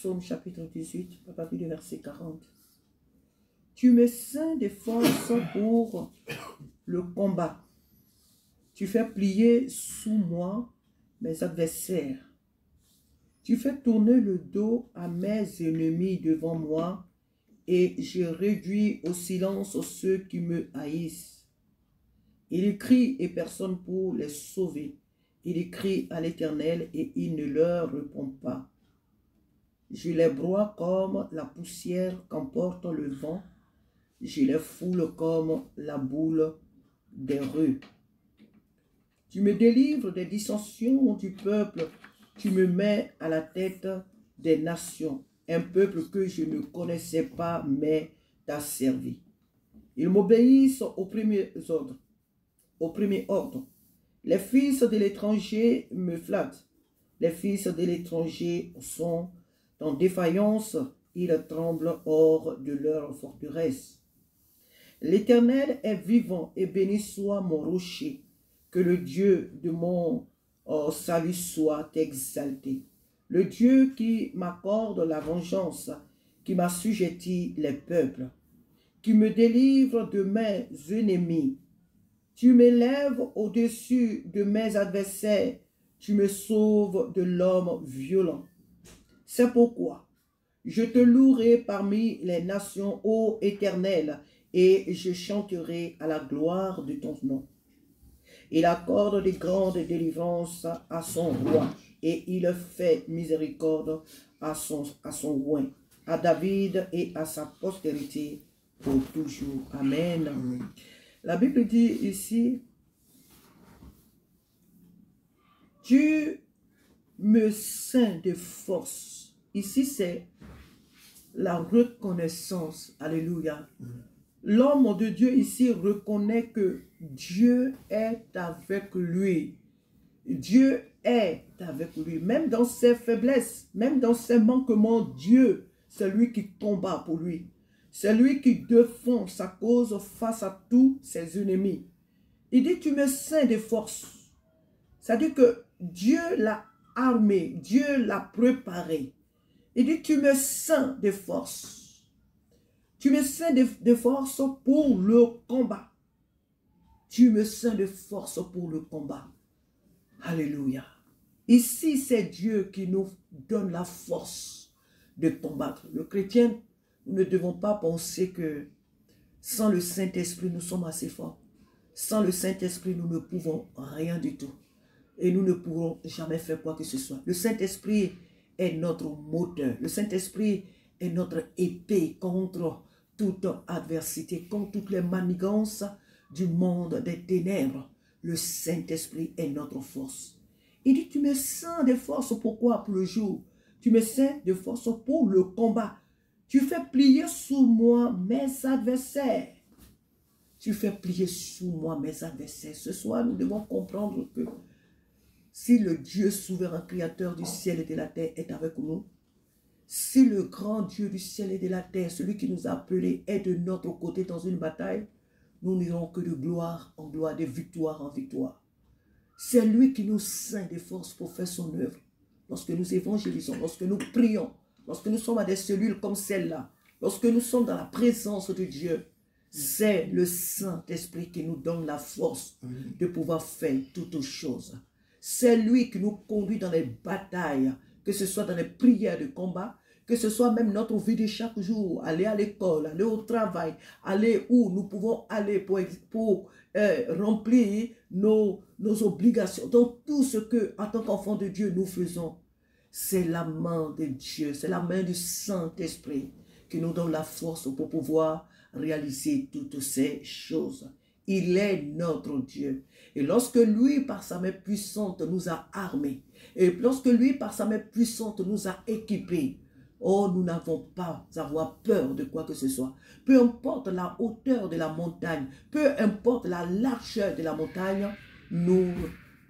Psaume chapitre 18, à partir du verset 40. Tu me ceins de force pour le combat. Tu fais plier sous moi mes adversaires. Tu fais tourner le dos à mes ennemis devant moi et je réduis au silence ceux qui me haïssent. Ils crient et personne pour les sauver. Ils crient à l'Éternel et il ne leur répond pas. Je les broie comme la poussière qu'emporte le vent. Je les foule comme la boule des rues. Tu me délivres des dissensions du peuple. Tu me mets à la tête des nations. Un peuple que je ne connaissais pas, mais t'a servi. Ils m'obéissent au premier ordre. Au premier ordre. Les fils de l'étranger me flattent. Les fils de l'étranger sont en défaillance. Ils tremblent hors de leur forteresse. L'Éternel est vivant et béni soit mon rocher. Que le Dieu de mon salut soit exalté. Le Dieu qui m'accorde la vengeance, qui m'assujettit les peuples, qui me délivre de mes ennemis. Tu m'élèves au-dessus de mes adversaires, tu me sauves de l'homme violent. C'est pourquoi je te louerai parmi les nations, ô Éternel, et je chanterai à la gloire de ton nom. Il accorde des grandes délivrances à son roi, et il fait miséricorde à son roi, à David et à sa postérité pour toujours. Amen. Amen. La Bible dit ici, tu me ceins de force. Ici, c'est la reconnaissance. Alléluia. L'homme de Dieu ici reconnaît que Dieu est avec lui. Dieu est avec lui. Même dans ses faiblesses, même dans ses manquements, Dieu, c'est lui qui combat pour lui. C'est lui qui défend sa cause face à tous ses ennemis. Il dit, tu me ceins de force. C'est-à-dire que Dieu l'a armé, Dieu l'a préparé. Il dit, tu me ceins de force. Tu me ceins de force pour le combat. Tu me ceins de force pour le combat. Alléluia. Ici, c'est Dieu qui nous donne la force de combattre. Le chrétien, nous ne devons pas penser que sans le Saint-Esprit, nous sommes assez forts. Sans le Saint-Esprit, nous ne pouvons rien du tout. Et nous ne pourrons jamais faire quoi que ce soit. Le Saint-Esprit est notre moteur. Le Saint-Esprit est notre épée contre toute adversité, contre toutes les manigances du monde des ténèbres. Le Saint-Esprit est notre force. Il dit, tu me ceins de force, pourquoi? Pour le jour. Tu me ceins de force pour le combat. Tu fais plier sous moi mes adversaires. Tu fais plier sous moi mes adversaires. Ce soir, nous devons comprendre que si le Dieu souverain créateur du ciel et de la terre est avec nous, si le grand Dieu du ciel et de la terre, celui qui nous a appelés, est de notre côté dans une bataille, nous n'irons que de gloire en gloire, de victoire en victoire. C'est lui qui nous ceint de force pour faire son œuvre. Lorsque nous évangélisons, lorsque nous prions, lorsque nous sommes à des cellules comme celle-là, lorsque nous sommes dans la présence de Dieu, c'est le Saint-Esprit qui nous donne la force de pouvoir faire toutes choses. C'est lui qui nous conduit dans les batailles, que ce soit dans les prières de combat, que ce soit même notre vie de chaque jour, aller à l'école, aller au travail, aller où nous pouvons aller pour remplir nos obligations. Donc tout ce que, en tant qu'enfant de Dieu, nous faisons, c'est la main de Dieu, c'est la main du Saint-Esprit qui nous donne la force pour pouvoir réaliser toutes ces choses. Il est notre Dieu. Et lorsque lui, par sa main puissante, nous a armés, et lorsque lui, par sa main puissante, nous a équipés, oh, nous n'avons pas à avoir peur de quoi que ce soit. Peu importe la hauteur de la montagne, peu importe la largeur de la montagne, nous,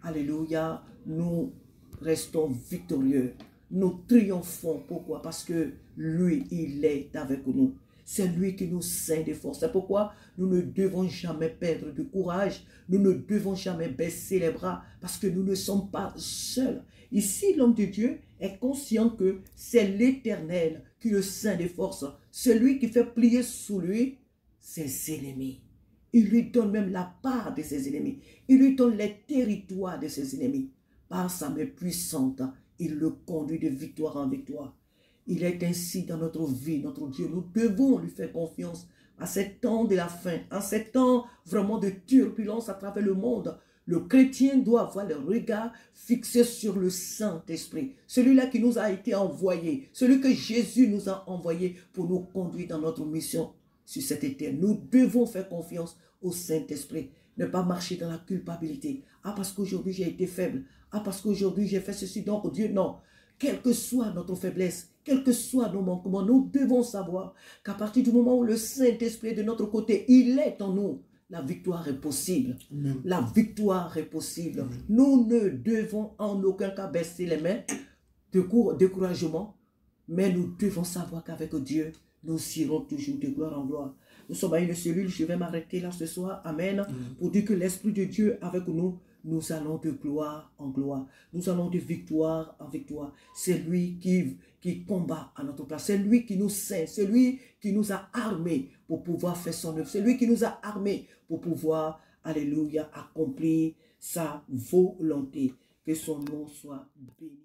alléluia, nous restons victorieux. Nous triomphons. Pourquoi? Parce que lui, il est avec nous. C'est lui qui nous scinde de force. C'est pourquoi nous ne devons jamais perdre de courage. Nous ne devons jamais baisser les bras parce que nous ne sommes pas seuls. Ici, l'homme de Dieu est conscient que c'est l'Éternel qui le scinde de force. Celui qui fait plier sous lui ses ennemis. Il lui donne même la part de ses ennemis. Il lui donne les territoires de ses ennemis. Par sa main puissante, il le conduit de victoire en victoire. Il est ainsi dans notre vie, notre Dieu. Nous devons lui faire confiance à ces temps de la fin, en ces temps vraiment de turbulence à travers le monde. Le chrétien doit avoir le regard fixé sur le Saint-Esprit, celui-là qui nous a été envoyé, celui que Jésus nous a envoyé pour nous conduire dans notre mission sur cette terre. Nous devons faire confiance au Saint-Esprit, ne pas marcher dans la culpabilité. Ah, parce qu'aujourd'hui j'ai été faible. Ah, parce qu'aujourd'hui j'ai fait ceci. Donc Dieu, non. Quelle que soit notre faiblesse, quels que soient nos manquements, nous devons savoir qu'à partir du moment où le Saint-Esprit est de notre côté, il est en nous. La victoire est possible. Amen. La victoire est possible. Amen. Nous ne devons en aucun cas baisser les mains de découragement, mais nous devons savoir qu'avec Dieu, nous irons toujours de gloire en gloire. Nous sommes à une cellule, je vais m'arrêter là ce soir, amen, pour dire que l'Esprit de Dieu avec nous, nous allons de gloire en gloire, nous allons de victoire en victoire. C'est lui qui combat à notre place, c'est lui qui nous sait, c'est lui qui nous a armés pour pouvoir faire son œuvre, c'est lui qui nous a armés pour pouvoir, alléluia, accomplir sa volonté. Que son nom soit béni.